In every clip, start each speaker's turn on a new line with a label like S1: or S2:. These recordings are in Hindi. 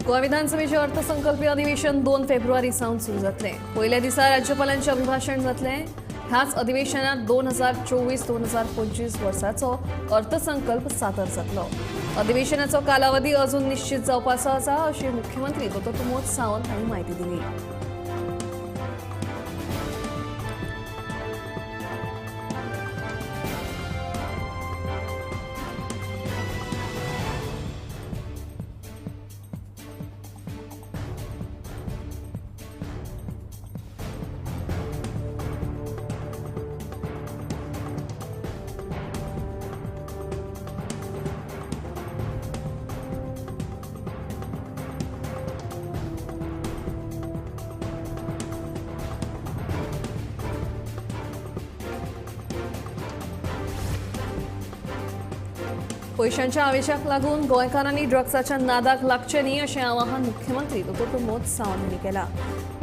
S1: गोवा विधानसभेचे अर्थसंकल्पीय अधिवेशन 2 फेब्रुवारी सावन सुरू जातले। पहिल्या दिसा राज्यपालांचे अभिभाषण जातले। ह्याच अधिवेशनात 2024-2025 वर्साचो अर्थसंकल्प सादर जातलो। अधिवेशनाचो कालावधी अजून निश्चित जावपाचो आसा अशी मुख्यमंत्री डॉ. प्रमोद सावंत हांणी माहिती दिली। पैशांच्या आवेशाक लागून गोंयकारांनी ड्रग्साच्या नादाक लागचे न्ही अशें आवाहन मुख्यमंत्री डॉ. प्रमोद सावंत हांणी केलां।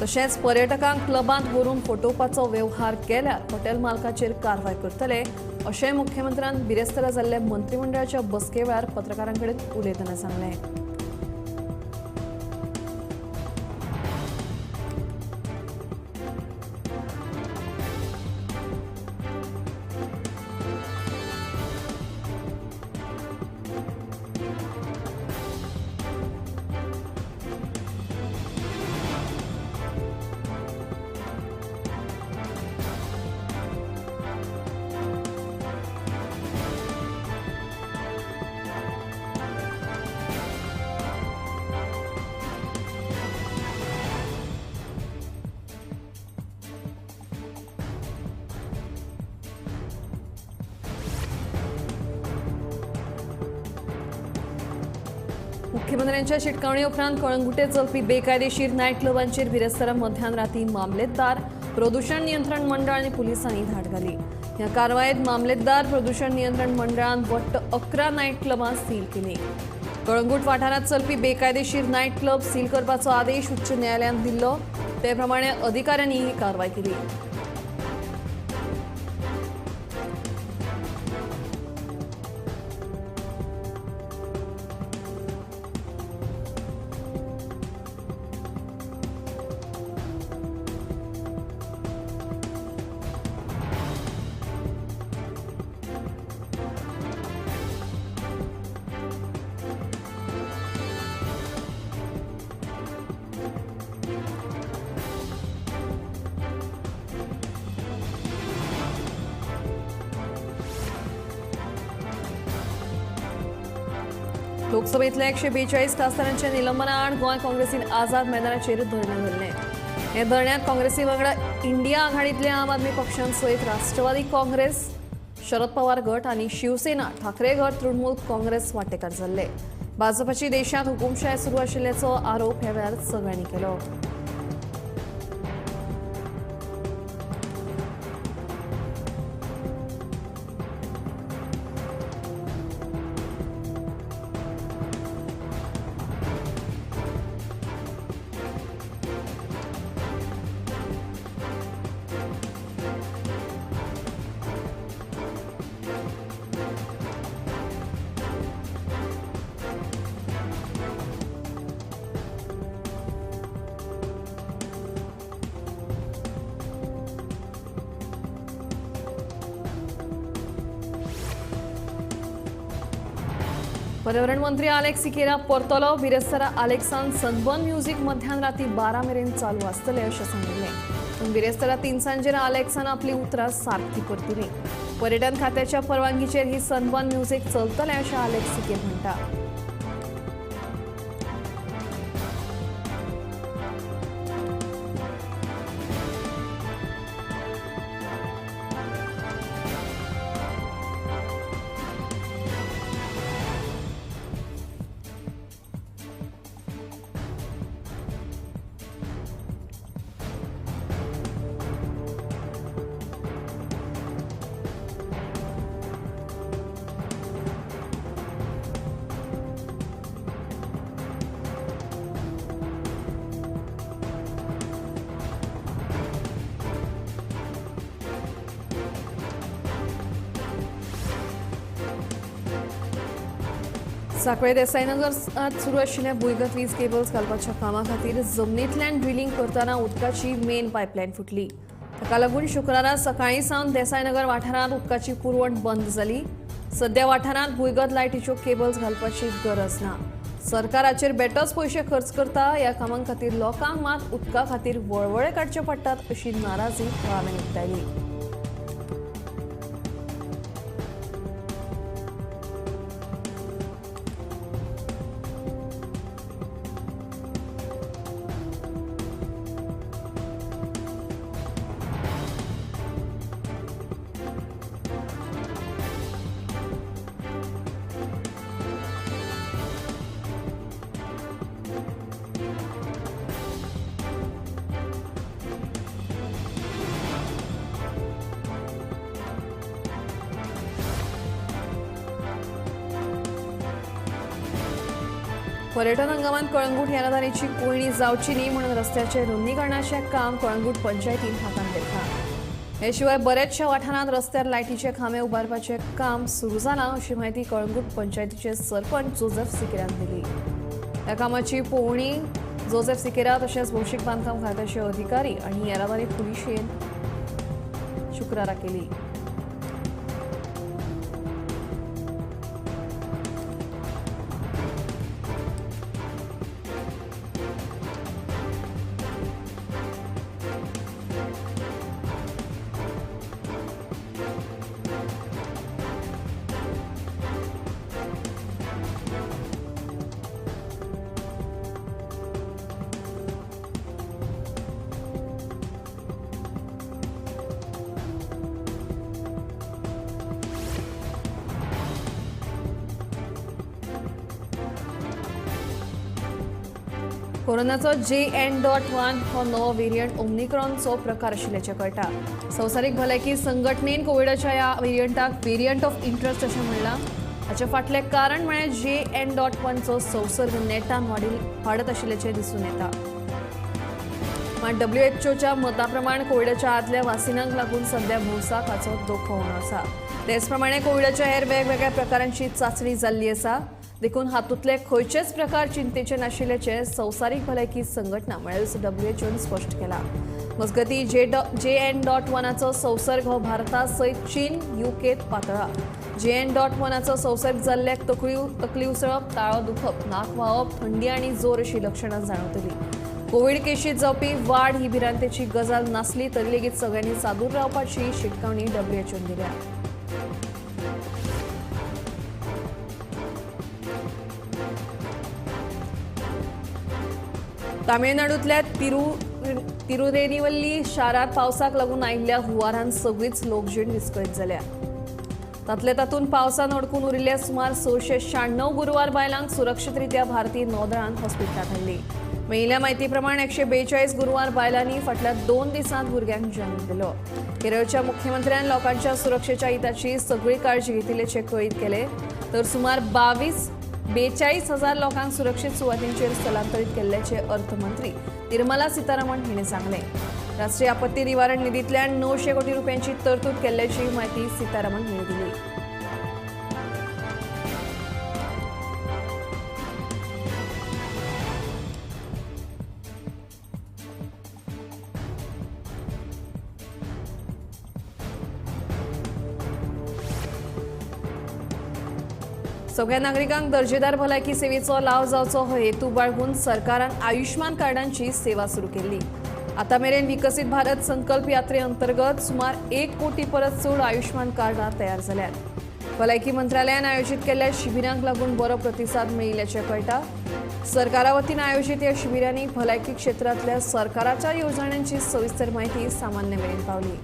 S1: तशेंच पर्यटकांक क्लबांत व्हरून फटोवपाचो वेवहार केल्यार हॉटेल मालकाचेर कारवाय करतले अशें मुख्यमंत्र्यान बिरेस्तारा जाल्ले मंत्रिमंडळाच्या बसके वेळार पत्रकारांकडेन उलयतना सांगलें। मुख्यमंत्र्यांच्या शिटकावणी उपरांत कळंगुटे चलपी बेकायदेशीर नायट क्लबांचेर बिरेस्तारा मध्यान राती मामलेदार, प्रदूषण नियंत्रण मंडळ आनी पुलिसांनी धाड घाली। ह्या कारवायेंत मामलेदार, प्रदूषण नियंत्रण मंडळान वट्ट 11 नायट क्लबां सील केली। कळंगूट वाठारांत चलपी बेकायदेशीर नायट क्लब सील करपाचो आदेश उच्च न्यायालयान दिल्लो, ते प्रमाणे अधिकाऱ्यांनी ही कारवाय केली। लोकसभेतल्या 142 खासदारांच्या निलंबना आड गोंय काँग्रेसीन आझाद मैदानाचेर धरणे धरले। हे धरण्यात काँग्रेसी वांगडा इंडिया आघाडीतल्या आम आदमी पक्षान सयत राष्ट्रवादी काँग्रेस, शरद पवार गट आनी शिवसेना ठाकरे गट, तृणमूल काँग्रेस वांटेकार जाल्ले। भाजपाची देशांत हुकुमशाही सुरू आशिल्ल्याचो आरोप ह्या वेळार सगळ्यांनी केलो। पर्यावरण मंत्री आलेक्स सिकेरा परतलो। बिरेस्तारा आलेक्सान सनबर्न म्युझिक मध्यान राती 12 मेरेन चालू आसतले अशें सांगिल्लें। पूण बिरेस्तारा 3 सांजेर आलेक्सान आपली उतरां सारकी परतिली। पर्यटन खात्याच्या परवानगीचेर ही सनबर्न म्युझिक चलतलें अशें आलेक्स सिकेर म्हणटा। सांकळे देसाईनगरात सुरू आशिल्ल्या भुंयगत वीज केबल्स घालपाच्या कामा खातीर जमनींतल्यान ड्रिलिंग करतना उदकाची मेन पायपलायन फुटली. ताका लागून शुक्रारा सकाळीं सावन देसाईनगर वाठारांत उदकाची पुरवण बंद जाली. सध्या वाठारांत भुंयगत लायटीच्यो केबल्स घालपाची गरज ना. सरकाराचेर बेटोच पयशे खर्च करता. ह्या कामां खातीर लोकांक मात उदका खातीर वळवळे काडचे पडटात अशी नाराजी थळाव्यांनी उक्तायली. पर्यटन हंगामात कळंगूट येरादारीची कोयणी जावची न्ही म्हणून रस्त्याचे रुंदीकरणाचें काम कळंगूट पंचायतीन हातांत घेतला. हे शिवाय बरेचशा वाठारांत रस्त्यार लायटीचे खांबे उबारपाचें काम सुरू जालां अशी माहिती कळंगूट पंचायतीचे सरपंच जोसेफ सिकेरान दिली. ह्या कामाची पळोवणी जोसेफ सिकेरा तशेंच भौशीक बांदकाम खात्याचे अधिकारी आनी येरादारी पुलिशेन शुक्रारा केली. कोरोनाचो JN.1 हो नवो व्हेरियंट ओमिक्रॉनचो प्रकार आशिल्ल्याचें कळटा. संवसारीक भलायकी संघटनेन कोविडाच्या ह्या व्हेरियंटाक व्हेरियंट ऑफ इंटरेस्ट अशें म्हणलां. हाचें फाटलें कारण म्हळ्यार JN.1 चो संसर्ग नेटान वाडत आशिल्ल्याचें दिसून येता. मात WHOच्या मता प्रमाण कोविडाच्या आदल्या वासिनांक लागून सध्या भौसाक धोको उणो आसा. तेच प्रमाणे कोविडाच्या हेर वेगवेगळ्या प्रकारांची चांचणी जाल्ली आसा. देखून हातूंतले खंयचेच प्रकार चिंतेचे नाशिल्ल्याचें संवसारीक भलायकी संघटना म्हणल्यार WHOन स्पश्ट केलां. मजगतीं JN.1चो संसर्ग हो भारता सयत चीन, UKत पातळ्ळा. JN.1चो संसर्ग जाल्ल्याक तकली उसळप, ताळो दुखप, नाक व्हांवप, थंडी आनी जोर अशी लक्षणां जाणवतलीं. कोविड केशींत जावपी वाड ही भिरांतेची गजाल नासली तरी लेगीत सगळ्यांनी सादूर रावपाची शिटकावणी WHOन दिल्या. तामिळनाडूंतल्या तिरुनेलवेली शारांत पावसाक लागून आयिल्ल्या हुंवारान सगळीच लोकजीण विस्कळीत जाल्या. तातूंत पावसान अडकून उरिल्ल्या सुमार 696 गुरवार बायलांक सुरक्षीतरित्या भारतीय नौदळान हॉस्पिटलांत हाडली. मेळिल्ल्या म्हायती प्रमाण 142 गुरवार बायलांनी फाटल्या 2 दिसांत भुरग्यांक जल्म दिलो. केरळच्या मुख्यमंत्र्यान लोकांच्या सुरक्षेच्या हिताची सगळी काळजी घेतिल्ल्याचे कळीत केले. तर सुमार 42,000 लोकांक सुरक्षीत सुवातींचेर स्थलांतरीत केल्ल्याचे अर्थमंत्री निर्मला सीतारामन हांणी सांगले. राष्ट्रीय आपत्ती निवारण निधींतल्यान 900 कोटी रुपयांची तरतूद केल्ल्याची माहिती सीतारामन हांणी दिली. सगळ्या नागरिकांक दर्जेदार भलायकी सेवेचो लाव जावचो हो हेतू बाळगून सरकारान आयुष्मान कार्डांची सेवा सुरू केल्ली. आतां मेरेन विकसीत भारत संकल्प यात्रे अंतर्गत सुमार 1 कोटी परस चड आयुष्मान कार्डां तयार जाल्यात. भलायकी मंत्रालयान आयोजीत केल्ल्या शिबिरांक लागून बरो प्रतिसाद मेळिल्ल्याचें कळटा. सरकारा वतीन आयोजीत ह्या शिबिरांनी भलायकी क्षेत्रांतल्या सरकाराच्या येवजण्यांची सविस्तर म्हायती सामान्य मेरेन पावली.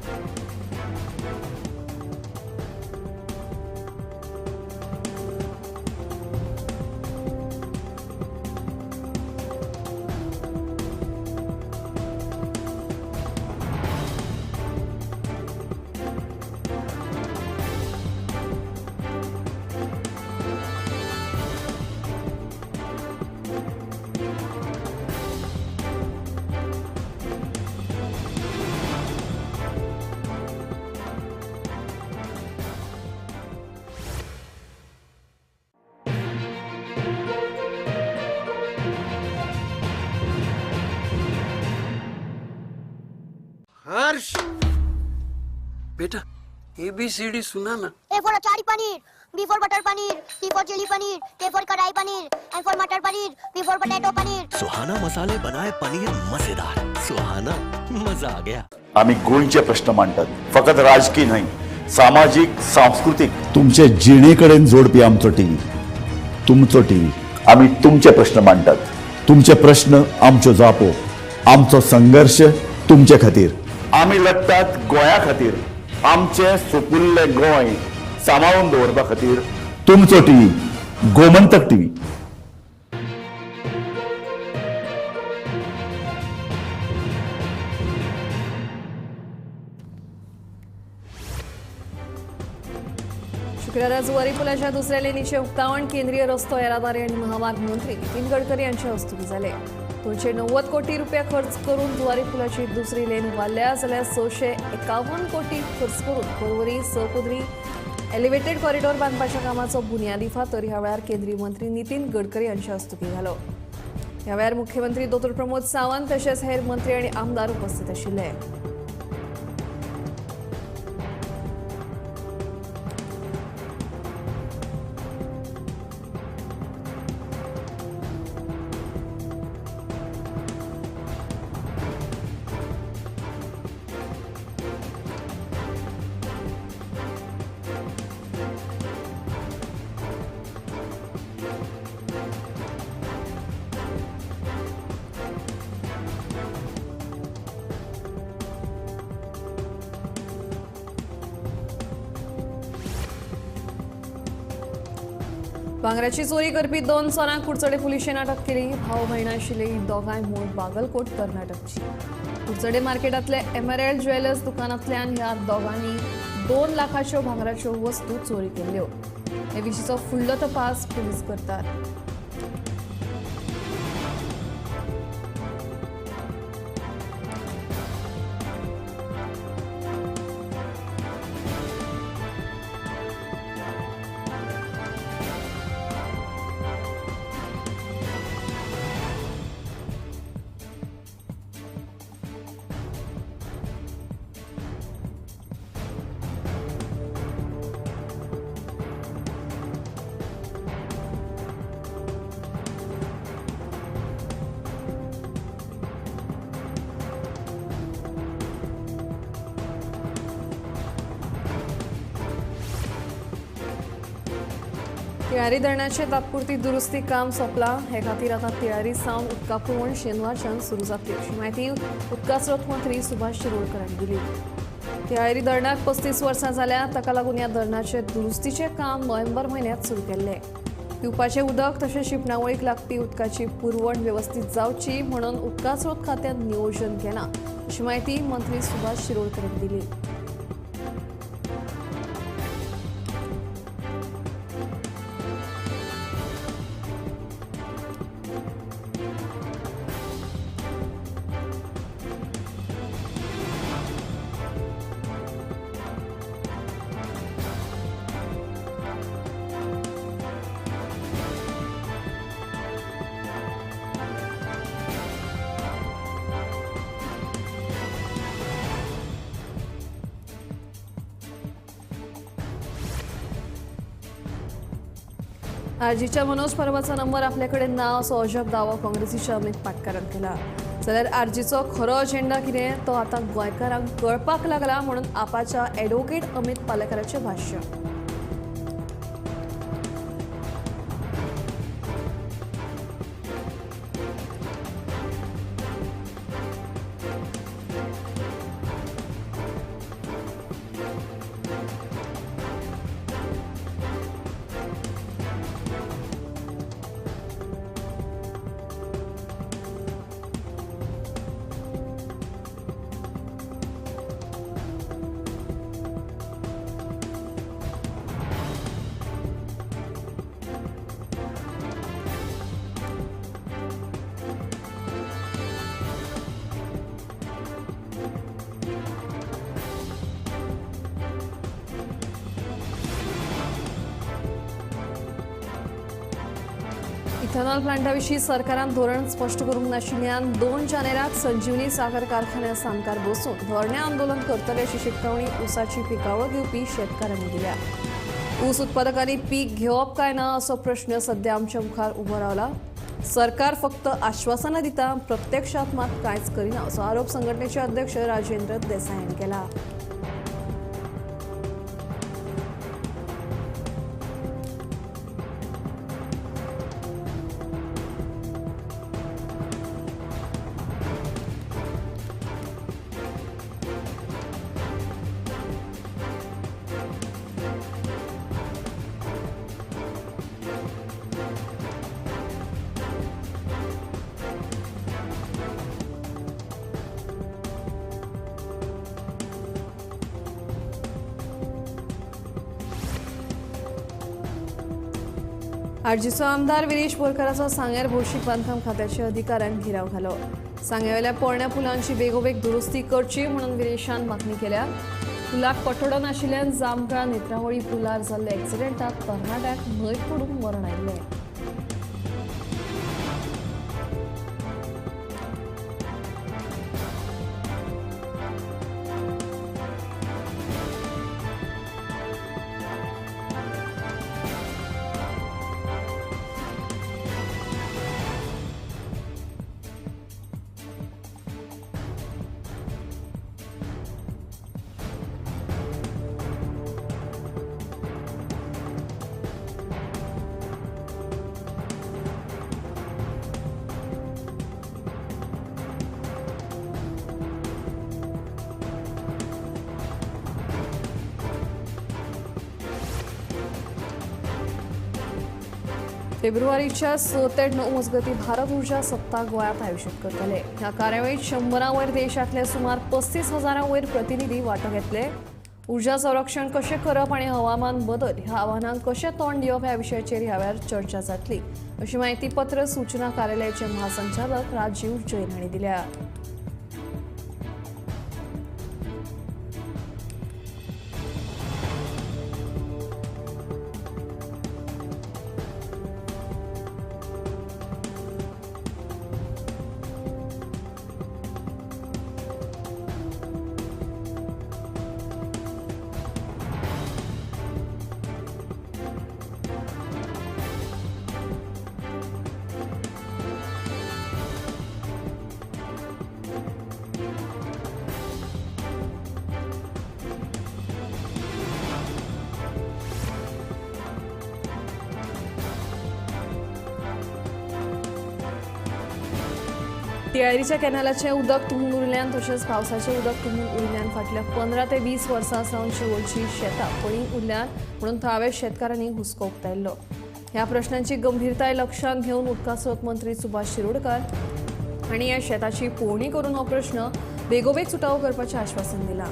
S2: हर्ष बेटा ABCD सुना ना.
S3: A for achari paneer, B for butter paneer, C for chili paneer, K for kadai paneer, M for matar paneer, P for potato paneer.
S4: सुहाना मसाले बनाए पनीर मजेदार. सुहाना, मजा आ गया.
S5: आम्ही गुळीचे प्रश्न मांडतात, फकत राजकीय नाही, सामाजिक सांस्कृतिक. तुमचे जिणेकडेन जोडपी आमचो टीव्ही, तुमचो टीव्ही. आम्ही तुमचे प्रश्न मांडतात, तुमचे प्रश्न आमच्यो जापो, आमचो संघर्ष तुमचे खातीर. आम्ही लढतात गोंया खातीर, आमचे सोपुल्ले गोंय सांबाळून दवरपा खातीर. तुमचो टीव्ही, गोमंतक टीव्ही.
S1: शुक्रवार जुवारी पुलाच्या दुसऱ्या लेनीचे उक्तावण केंद्रीय रस्तो येरादारी आणि महामार्ग मंत्री नितीन गडकरी यांच्या हस्तुकी झाले. 290 कोटी रुपये खर्च करून जुवारी पुलाची दुसरी लेन उबारल्या जाल्यार 651 कोटी खर्च करून परवरी सहपुदरी एलिव्हेटेड कॉरिडॉर बांधपाच्या कामाचो बुनियादी फातर ह्या वेळार केंद्रीय मंत्री नितीन गडकरी यांच्या हस्तुकी झालो. ह्या वेळार मुख्यमंत्री डॉ. प्रमोद सावंत तशेंच हेर मंत्री आणि आमदार उपस्थित आशिल्ले. भांगराची चोरी करपी 2 चोरांक कुडचडे पुलिशेन अटक केली. भाव भयण आशिल्ली दोगांय मूळ बागलकोट कर्नाटकची. कुडचडे मार्केटांतले एमरेल्ड ज्वेलर्स दुकानांतल्यान ह्या दोगांनी 2 लाखाच्यो भांगराच्यो वस्तू चोरी केल्ल्यो. हे विशींचो फुडलो तपास पुलीस करतात. तिळारी धरणाचे तात्पुरती दुरुस्ती काम सोंपला. हे खातीर आतां तिळारी सावन उदका पुरवण शेनवारच्यान सुरू जातली अशी माहिती उदका स्रोत मंत्री सुभाष शिरोडकर हांणी दिली. तिळारी धरणाक 35 वर्सां जाल्यात. ताका लागून ह्या धरणाचे दुरुस्तीचे काम नोव्हेंबर म्हयन्यांत सुरू केल्ले. पिवपाचें उदक तशेंच शिंपणावळीक लागपी उदकाची पुरवण वेवस्थीत जावची म्हणून उदका स्रोत खात्यान नियोजन केलां अशी माहिती मंत्री सुभाष शिरोडकर हांणी दिली. आरजीच्या मनोज परबाचा नंबर आपल्याकडे ना असो अजब दावो काँग्रेसीच्या अमित पाटकरान केला. जाल्यार आरजीचो खरो अजेंडा कितें तो आतां गोंयकारांक कळपाक लागला म्हणून आपाच्या एडव्होकेट अमित पालेकराचें भाष्य. इथेनॉल प्लांटाविषयी सरकारान धोरण स्पष्ट करूंक नाशिल्ल्यान 2 जानेराक संजीवनी साखर कारखान्या सामकार बसून धरणे आंदोलन करतले अशी शिटकावणी ऊसाची पिकावळ घेवपी शेतकारांनी दिल्या. ऊस उत्पादकांनी पीक घेवप काय ना असो प्रश्न सध्या आमच्या मुखार उबो रावला. सरकार फक्त आश्वासना दिता, प्रत्यक्षात मात कांयच करिना असो आरोप संघटनेचे अध्यक्ष राजेंद्र देसाई हांणी केला. आरजीचो आमदार विरेश बोरकाराचो सांगेर भौशीक बांदकाम खात्याच्या अधिकाऱ्यांक घेराव घालो. सांगेवेल्या पोरण्या पुलांची बेगोबेग दुरुस्ती करची म्हणून विरेशान मागणी केल्या. पुलाक कठडो नाशिल्ल्यान जामकां नेत्रावळी पुलार जाल्ल्या एक्सिडेंटात तरणाट्याक न्हंयत पडून मरण आयिल्लें. फेब्रुवारीच्या 6 ते 9 मजगती भारत ऊर्जा सप्ताह गोंयांत आयोजीत करतले. ह्या कार्यावळीत 100 वयर देशांतले सुमार 35,000 वयर प्रतिनिधी वांटो घेतले. ऊर्जा संरक्षण कशें करप आनी हवामान बदल ह्या आव्हानांक कशें तोंड दिवप ह्या विशयाचेर ह्या वेळार चर्चा जातली अशी माहिती पत्र सूचना कार्यालयाचे महासंचालक राजीव जैन हांणी दिल्या. तिळारीच्या कॅनालाचें उदक तुंबून उरल्यान तशेंच पावसाचें उदक तुंबून उरल्यान फाटल्या 15 ते 20 वर्सां सावन शिवोलची शेतां पडींग उरल्यान म्हणून थळाव्या शेतकारांनी हुस्को उक्तायल्लो. ह्या प्रश्नांची गंभीरताय लक्षांत घेवन उदकास्रोत मंत्री सुभाष शिरोडकार हांणी ह्या शेताची पोवणी करून हो प्रश्न बेगोबेग सुटावो करपाचें आश्वासन दिलां.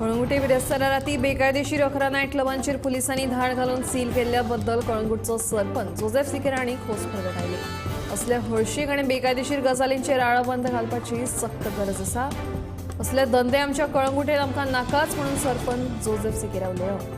S1: कळंगुटे बिरेस्तारा राती बेकायदेशीर 11 नायट क्लबांचेर पुलिसांनी धाड घालून सील केल्ल्या बद्दल कळंगुटचो सरपंच जोसेफ सिकेर हांणी खोस प्रगटायली. असल्या हळशीक आनी बेकायदेशीर गजालींचेर आळाबंद घालपाची सक्त गरज आसा. असले धंदे आमच्या कळंगुटेन आमकां नाकाच म्हणून सरपंच जोसेफ सिकेर उलयलो.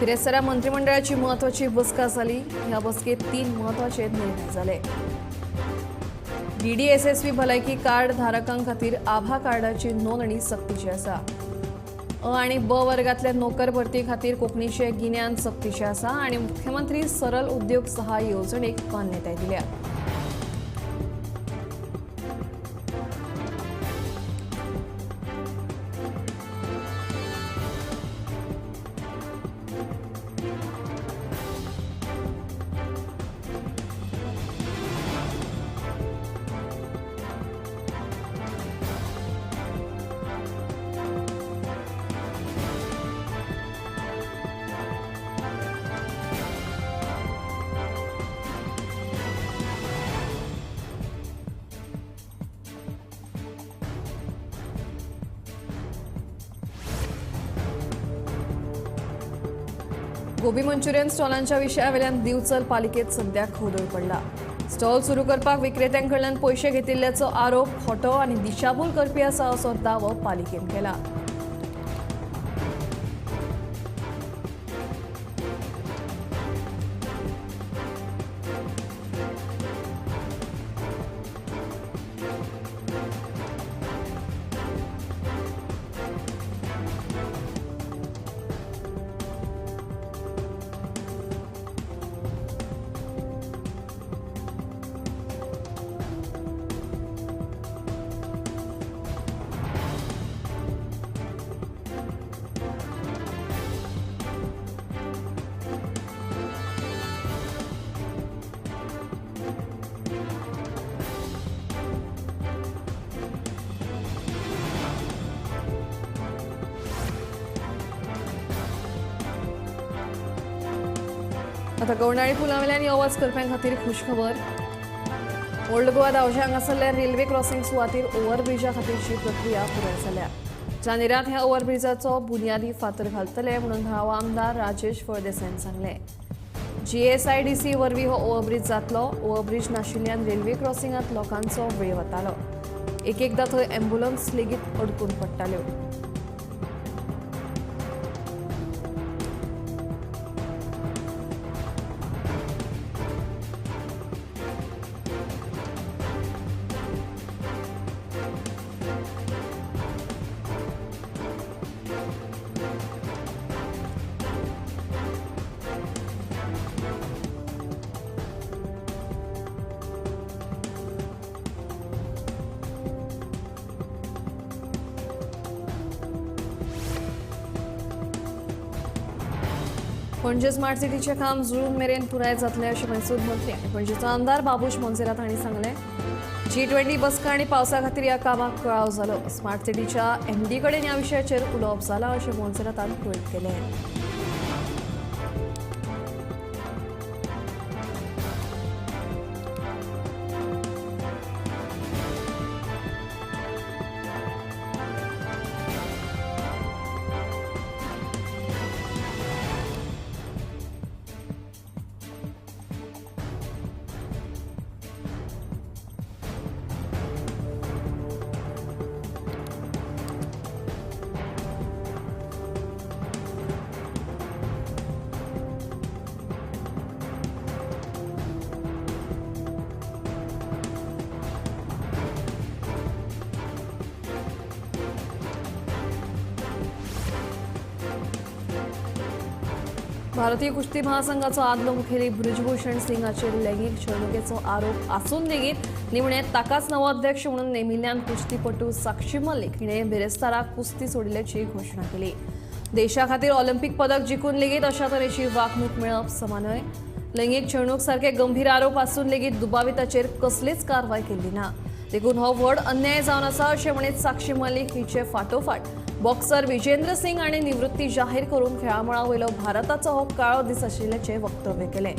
S1: बिरेस्तारा मंत्रिमंडळाची महत्वाची बसका जाली. ह्या बसकेत 3 महत्वाचे निर्णय झाले. DDSSB भलायकी कार्ड धारकां खातीर आभा कार्डाची नोंदणी सक्तीची आसा. अ आणि ब वर्गातल्या नोकर भरती खातीर कोंकणीचें गिन्यान सक्तीचें आसा आनी मुख्यमंत्री सरल उद्योग सहाय येवजणेक मान्यताय दिल्या. गोबी मंचुरियन स्टॉलांच्या विशयावेल्यान दिवचल पालिकेत सध्या खोदळ पडला. स्टॉल सुरू करपाक विक्रेत्यांकडल्यान पयशे घेतिल्ल्याचो आरोप खोटो आनी दिशाभूल करपी आसा असो दावो पालिकेन केला. आता गवंडाळी पुलावेल्यान येवच करप्यां खातीर खुशखबर. ओल्ड गोवा धांवच्यांक आसल्ल्या रेल्वे क्रॉसिंग सुवातेर ओव्हरब्रिजा खातीरची प्रक्रिया पुराय जाल्या. जानेरांत ह्या ओव्हरब्रिजाचो बुन्यादी फातर घालतले म्हणून थाराव आमदार राजेश फळदेसाईन सांगलें. GSIDC वरवीं हो ओव्हरब्रिज जातलो. ओव्हरब्रिज नाशिल्ल्यान रेल्वे क्रॉसिंगांत लोकांचो वेळ वतालो. एकएकदां थंय अँब्युलन्स लेगीत अडकून पडटाल्यो. पणजे स्मार्ट सिटीचे काम जुळून मेरेन पुराय जातले अशें महसूल मंत्री आनी पणजेचो आमदार बाबूश मोन्सेरात हांणी सांगलें. G20 बसका आनी पावसा खातीर ह्या कामाक कळाव जालो. स्मार्ट सिटीच्या MD कडेन ह्या विशयाचेर उलोवप जालां अशें मोन्सेरातान ट्वीट केलें. भारतीय कुस्ती महासंघाचो आदलो मुखेली ब्रिजभूषण सिंगाचेर लैंगीक छळणुकेचो आरोप आसून लेगीत निमणे ताकाच नवो अध्यक्ष म्हणून नेमिल्ल्यान कुस्तीपटू साक्षी मल्लीक हिणें बिरेस्ताराक कुस्ती सोडिल्ल्याची घोशणा केली. देशा खातीर ऑलिंपिक पदक जिखून लेगीत अशा तरेची वागणूक मेळप समानय. लैंगीक छळणूक सारखे गंभीर आरोप आसून लेगीत दुबाविताचेर कसलीच कारवाय केल्ली ना. देखून हो व्हड अन्याय जावन आसा अशें म्हणीत साक्षी मल्लीक हिचे फाटोफाट बॉक्सर विजेंद्र सिंग हांणी निवृत्ती जाहीर करून खेळामळा वयलो भारताचो हो काळो दीस आशिल्ल्याचें वक्तव्य केलें.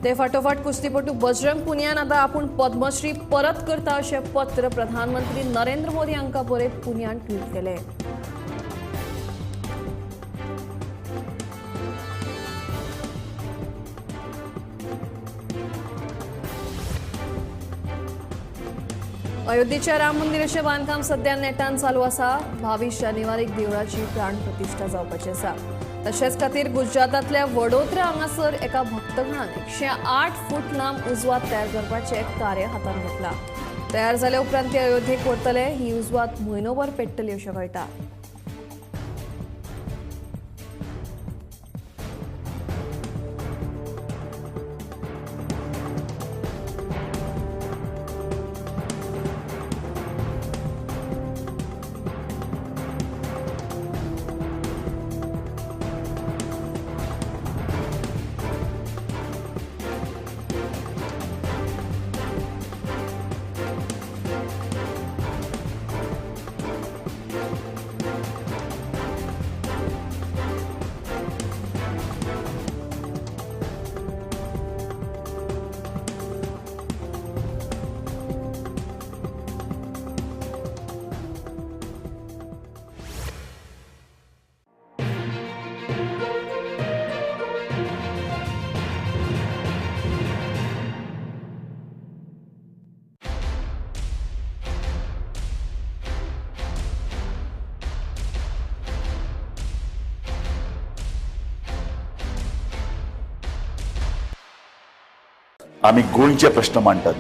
S1: ते फाटोफाट कुस्तीपटू बजरंग पुनियान आतां आपूण पद्मश्री परत करता अशें पत्र प्रधानमंत्री नरेंद्र मोदी हांकां बरयत पुनियान ट्वीट केलें. अयोध्येच्या राम मंदिराचें बांदकाम सध्या नेटान चालू आसा. 22 जानेवारीक देवळाची प्राण प्रतिश्ठा जावपाची आसा. तशेंच खातीर गुजरातांतल्या वडोदरा हांगासर एका भक्तगणान 108 फूट लांब उजवात तयार करपाचें कार्य हातांत घेतलां. तयार जाल्या उपरांत ते अयोध्येक व्हरतले. ही उजवात म्हयनोभर पेट्टली अशें कळटा.
S5: आम्ही गोंयचे प्रश्न मांडटात.